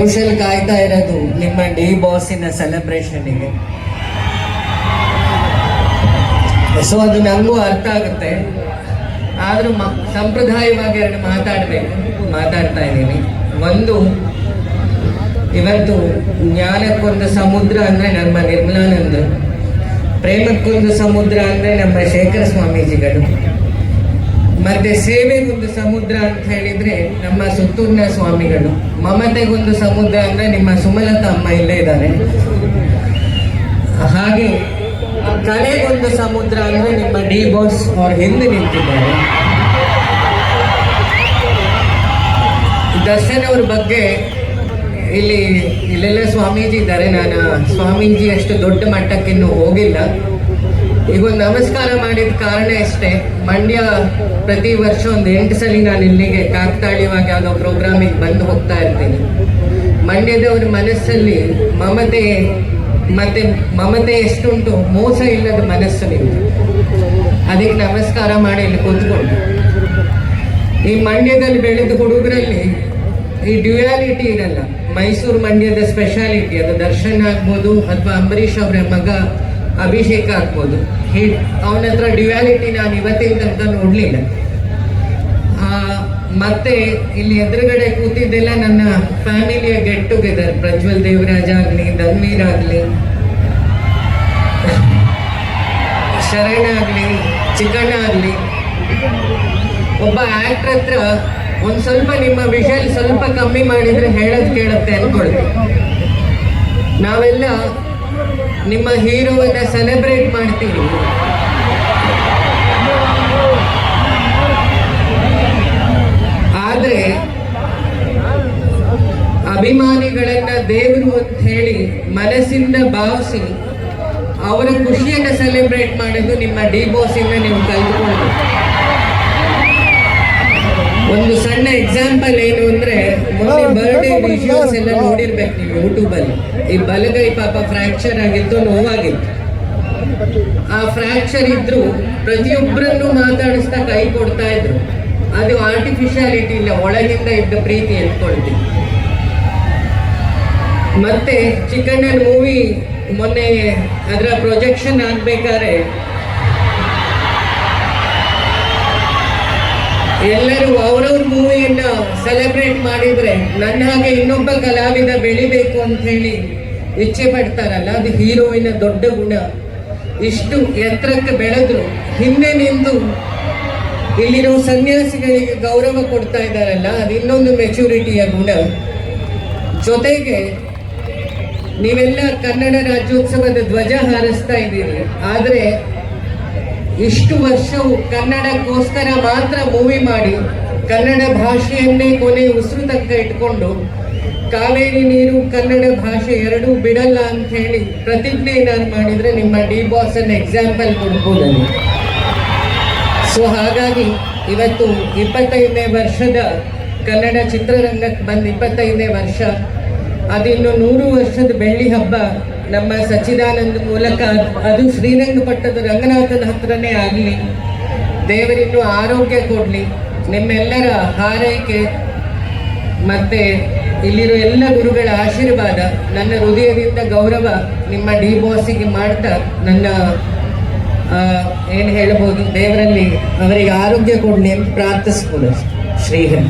Special ಕಾಯ್ತಾ ಇರೋದು ನಿಮ್ಮ ಡಿ ಬಾಸಿನ ಸೆಲೆಬ್ರೇಷನ್ಗೆ. ಸೊ ಅದು ನನಗೂ ಅರ್ಥ ಆಗುತ್ತೆ, ಆದರೂ ಸಂಪ್ರದಾಯವಾಗಿ ಎರಡು ಮಾತಾಡ್ತಾ ಇದ್ದೀನಿ. ಒಂದು, ಇವತ್ತು ಜ್ಞಾನಕ್ಕೊಂದು ಸಮುದ್ರ ಅಂದರೆ ನಮ್ಮ ನಿರ್ಮಲಾನಂದ, ಪ್ರೇಮಕ್ಕೊಂದು ಸಮುದ್ರ ಅಂದರೆ ನಮ್ಮ ಶೇಖರ ಸ್ವಾಮೀಜಿಗಳು, ಮತ್ತೆ ಸೇವೆಗೊಂದು ಸಮುದ್ರ ಅಂತ ಹೇಳಿದ್ರೆ ನಮ್ಮ ಸುತ್ತೂರಿನ ಸ್ವಾಮಿಗಳು, ಮಮತೆಗೊಂದು ಸಮುದ್ರ ಅಂದ್ರೆ ನಿಮ್ಮ ಸುಮಲತಾ ಅಮ್ಮ ಇಲ್ಲೇ ಇದ್ದಾರೆ, ಹಾಗೆ ಕಲೆಗೊಂದು ಸಮುದ್ರ ಅಂದ್ರೆ ನಿಮ್ಮ ಡಿ ಬಾಸ್ ಅವ್ರ ಹಿಂದೆ ನಿಂತಿದ್ದಾರೆ. ದರ್ಶನ್ ಅವ್ರ ಬಗ್ಗೆ ಇಲ್ಲೆಲ್ಲ ಸ್ವಾಮೀಜಿ ಇದ್ದಾರೆ, ನಾನು ಸ್ವಾಮೀಜಿ ಅಷ್ಟು ದೊಡ್ಡ ಮಟ್ಟಕ್ಕಿನ್ನೂ ಹೋಗಿಲ್ಲ. ಈಗ ಒಂದು ನಮಸ್ಕಾರ ಮಾಡಿದ ಕಾರಣ ಅಷ್ಟೇ. ಮಂಡ್ಯ ಪ್ರತಿ ವರ್ಷ ಒಂದು 8 ಸಲ ನಾನು ಇಲ್ಲಿಗೆ ಕಾಕ್ತಾಳೀಯವಾಗಿ ಯಾವುದೋ ಪ್ರೋಗ್ರಾಮಿಗೆ ಬಂದು ಹೋಗ್ತಾ ಇರ್ತೀನಿ. ಮಂಡ್ಯದವ್ರ ಮನಸ್ಸಲ್ಲಿ ಮಮತೆ ಎಷ್ಟುಂಟು, ಮೋಸ ಇಲ್ಲದ ಮನಸ್ಸು ನಿಂತು, ಅದಕ್ಕೆ ನಮಸ್ಕಾರ ಮಾಡಿ ಇಲ್ಲಿ ಕೂತ್ಕೊಂಡು. ಈ ಮಂಡ್ಯದಲ್ಲಿ ಬೆಳೆದ ಹುಡುಗರಲ್ಲಿ ಈ ಡ್ಯುಯಾಲಿಟಿ ಇರಲ್ಲ. ಮೈಸೂರು ಮಂಡ್ಯದ ಸ್ಪೆಷಾಲಿಟಿ ಅದು. ದರ್ಶನ್ ಆಗ್ಬೋದು ಅಥವಾ ಅಂಬರೀಷ್ ಅವರ ಮಗ ಅಭಿಷೇಕ ಆಗ್ಬೋದು, ಅವನ ಹತ್ರ ಡ್ಯುಯಾಲಿಟಿ ನಾನು ಇವತ್ತಿನ ತನಕ ನೋಡಲಿಲ್ಲ. ಮತ್ತೆ ಇಲ್ಲಿ ಎದುರುಗಡೆ ಕೂತಿದ್ದೆಲ್ಲ ನನ್ನ ಫ್ಯಾಮಿಲಿಯ ಗೆಟ್ ಟುಗೆದರ್. ಪ್ರಜ್ವಲ್ ದೇವರಾಜ್ ಆಗಲಿ, ಧನ್ವೀರ್ ಆಗಲಿ, ಶರಣ್ ಆಗಲಿ, ಚಿಕ್ಕಣ್ಣ ಆಗಲಿ. ಒಬ್ಬ ಆಕ್ಟರ್ ಹತ್ರ ಒಂದು ಸ್ವಲ್ಪ ನಿಮ್ಮ ವಿಷಲ್ ಸ್ವಲ್ಪ ಕಮ್ಮಿ ಮಾಡಿದರೆ ಹೇಳೋದು ಕೇಳುತ್ತೆ ಅಂದ್ಕೊಳ್ತೀವಿ. ನಾವೆಲ್ಲ ನಿಮ್ಮ ಹೀರೋವನ್ನ ಸೆಲೆಬ್ರೇಟ್ ಮಾಡ್ತೀವಿ, ಆದ್ರೆ ಅಭಿಮಾನಿಗಳನ್ನ ದೇವರು ಅಂತ ಹೇಳಿ ಮನಸ್ಸಿಂದ ಭಾವಿಸಿ ಅವರ ಖುಷಿಯನ್ನ ಸೆಲೆಬ್ರೇಟ್ ಮಾಡೋದು ನಿಮ್ಮ ಡಿ ಬಾಸಿಂದ ನೀವು ಕಲ್ತ್ಕೊಂಡು. ಒಂದು ಸಣ್ಣ ಎಕ್ಸಾಂಪಲ್ ಏನು ಅಂದ್ರೆ, ಮೊನ್ನೆ ಬರ್ಡೇ ವಿಷಯಸ್ ಎಲ್ಲ ನೋಡಿರ್ಬೇಕು ನೀವು ಯೂಟ್ಯೂಬಲ್ಲಿ. ಈ ಬಲಗೈ ಪಾಪ ಫ್ರಾಕ್ಚರ್ ಆಗಿತ್ತು, ನೋವಾಗಿತ್ತು. ಆ ಫ್ರಾಕ್ಚರ್ ಇದ್ರು ಪ್ರತಿಯೊಬ್ಬರನ್ನು ಮಾತಾಡಿಸ್ತಾ ಕೈ ಕೊಡ್ತಾ ಇದ್ರು. ಅದು ಆರ್ಟಿಫಿಷಿಯಾಲಿಟಿ ಇಲ್ಲ, ಒಳಗಿಂದ ಇದ್ದ ಪ್ರೀತಿ ಎತ್ಕೊಳ್ತೀವಿ. ಮತ್ತೆ ಚಿಕ್ಕಣ್ಣನ ಮೂವಿ ಮೊನ್ನೆ ಅದರ ಪ್ರೊಜೆಕ್ಷನ್ ಆಗ್ಬೇಕಾದ್ರೆ ಎಲ್ಲರೂ ಅವ್ರವ್ರ ಮೂವಿಯನ್ನ ಸೆಲೆಬ್ರೇಟ್ ಮಾಡಿದ್ರೆ ನನ್ನ ಹಾಗೆ ಇನ್ನೊಬ್ಬ ಕಲಾವಿದ ಬೆಳಿಬೇಕು ಅಂತ ಹೇಳಿ ಇಚ್ಛೆ ಪಡ್ತಾರಲ್ಲ, ಅದು ಹೀರೋಯಿನ ದೊಡ್ಡ ಗುಣ. ಇಷ್ಟು ಎತ್ತರಕ್ಕೆ ಬೆಳೆದ್ರು ಹಿಂದೆ ನಿಂತು ಇಲ್ಲಿರೋ ಸನ್ಯಾಸಿಗಳಿಗೆ ಗೌರವ ಕೊಡ್ತಾ ಇದ್ದಾರಲ್ಲ, ಅದು ಇನ್ನೊಂದು ಮೆಚುರಿಟಿಯ ಗುಣ. ಜೊತೆಗೆ ನೀವೆಲ್ಲ ಕನ್ನಡ ರಾಜ್ಯೋತ್ಸವದ ಧ್ವಜ ಹಾರಿಸ್ತಾ ಇದ್ದೀರಿ, ಆದರೆ ಇಷ್ಟು ವರ್ಷವು ಕನ್ನಡಕ್ಕೋಸ್ಕರ ಮಾತ್ರ ಮೂವಿ ಮಾಡಿ ಕನ್ನಡ ಭಾಷೆಯನ್ನೇ ಕೊನೆ ಉಸಿರು ತನಕ ಇಟ್ಕೊಂಡು ಕಾವೇರಿ ನೀರು ಕನ್ನಡ ಭಾಷೆ ಎರಡೂ ಬಿಡಲ್ಲ ಅಂತ ಹೇಳಿ ಪ್ರತಿಜ್ಞೆ ಏನಾದ್ರು ಮಾಡಿದರೆ ನಿಮ್ಮ ಡಿ ಬಾಸ್ ಅನ್ನ ಎಕ್ಸಾಂಪಲ್ ಕೊಡ್ಬೋದು. ಸೊ ಹಾಗಾಗಿ ಇವತ್ತು 25ನೇ ವರ್ಷದ ಕನ್ನಡ ಚಿತ್ರರಂಗಕ್ಕೆ ಬಂದು 25ನೇ ವರ್ಷ, ಅದಿನ್ನು 100 ವರ್ಷದ ಬೆಳ್ಳಿ ಹಬ್ಬ ನಮ್ಮ ಸಚ್ಚಿದಾನಂದ ಮೂಲಕ ಅದು ಶ್ರೀರಂಗಪಟ್ಟಣದ ರಂಗನಾಥನ ಹತ್ರನೇ ಆಗಲಿ. ದೇವರಿನ್ನೂ ಆರೋಗ್ಯ ಕೊಡಲಿ. ನಿಮ್ಮೆಲ್ಲರ ಹಾರೈಕೆ ಮತ್ತು ಇಲ್ಲಿರೋ ಎಲ್ಲ ಗುರುಗಳ ಆಶೀರ್ವಾದ, ನನ್ನ ಹೃದಯದಿಂದ ಗೌರವ ನಿಮ್ಮ ಡಿ ಬಾಸಿಗೆ ಮಾಡ್ತಾ ನನ್ನ ಏನು ಹೇಳ್ಬೋದು, ದೇವರಲ್ಲಿ ಅವರಿಗೆ ಆರೋಗ್ಯ ಕೊಡಲಿ ಅಂತ ಪ್ರಾರ್ಥಿಸ್ಬೋದು. ಶ್ರೀಹರಿ.